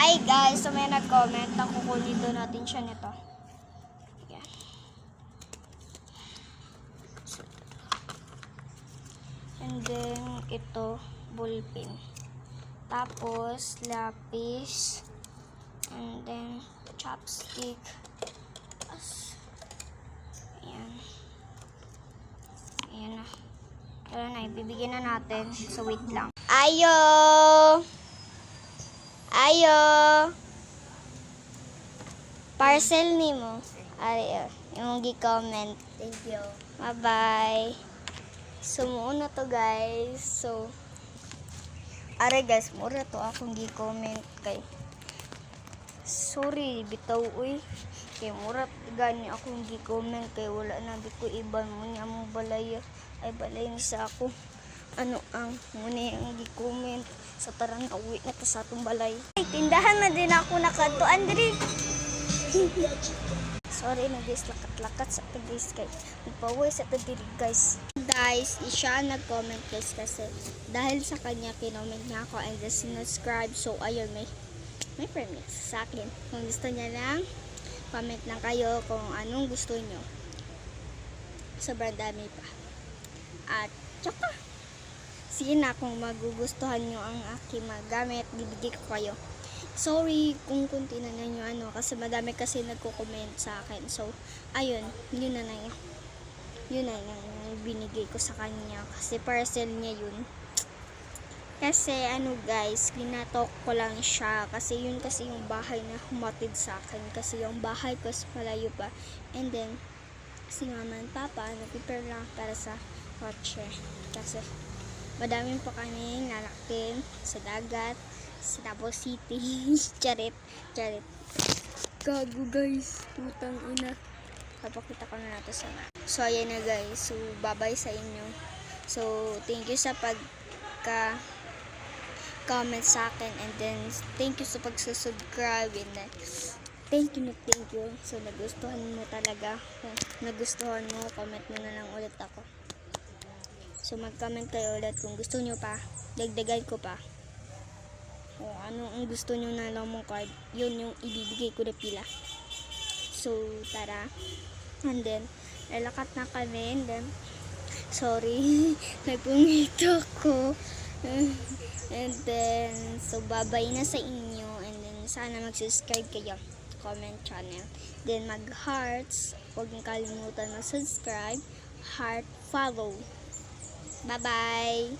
Hi guys, so may nag-comment na kukunin doon natin siya nito. Yan. And then ito, ballpen. Tapos lapis. And then chopstick. Ayan. Ayan na. Ayan na, ibibigyan na natin. So wait lang. Ayo! Ayo! Parcel ni mo. Ay, yung gi-comment. Thank you. Bye-bye. So, muna to guys. So, are guys, mura to akong gi-comment kay. Sorry, bitaw uy. Kay mura gani akong gi-comment kay wala na di ko iban mo niya mong balay. Ay balay ni sa ako. Ano ang muna ang gi-comment sa tarang uwi na to sa atong balay. Ay, tindahan na din ako nakadto Andre. Sorry na guys, lakat-lakat sa ito guys kay magpaway sa ito diri guys. Guys, siya nag-comment guys kasi dahil sa kanya kinoment niya ako and then sinubscribe. So ayun, may permits sa akin. Kung gusto niya lang, comment lang kayo kung anong gusto nyo. Sobrang dami pa. At tsaka sige na, kung magugustuhan nyo ang aking magamit, bibigay ko kayo. Sorry kung kunti na nyo kasi madami kasi nagko-comment sa akin. So, ayun, yun na yung binigay ko sa kanya. Kasi parcel niya yun. Kasi guys, ginatok ko lang siya. Kasi yun kasi yung bahay na humatid sa akin. Kasi yung bahay ko is malayo pa. And then, si mama and papa, nag-prepare lang para sa kotse. Kasi, madami pa kami nalakin sa dagat. Sa Davao City. Charit. Gago guys. Putang ina. Papakita ko na nato sa map. So ayan na guys. So bye-bye sa inyo. So thank you sa pagka-comment sa akin. And then thank you sa pagsusubscribe. And then thank you. So nagustuhan mo talaga. Kung nagustuhan mo, comment mo na lang ulit ako. So mag-comment kayo ulit kung gusto nyo pa. Dagdagan ko pa. O ano ang gusto nyo na lang mong card, yun yung ibibigay ko na pila. So tara. And then lalakat na kami. And then sorry nagpumito ko. And then so babay na sa inyo. And then sana mag-subscribe kayo, comment channel, then mag hearts, huwag niyong kalimutan mag-subscribe, heart, follow. Bye bye.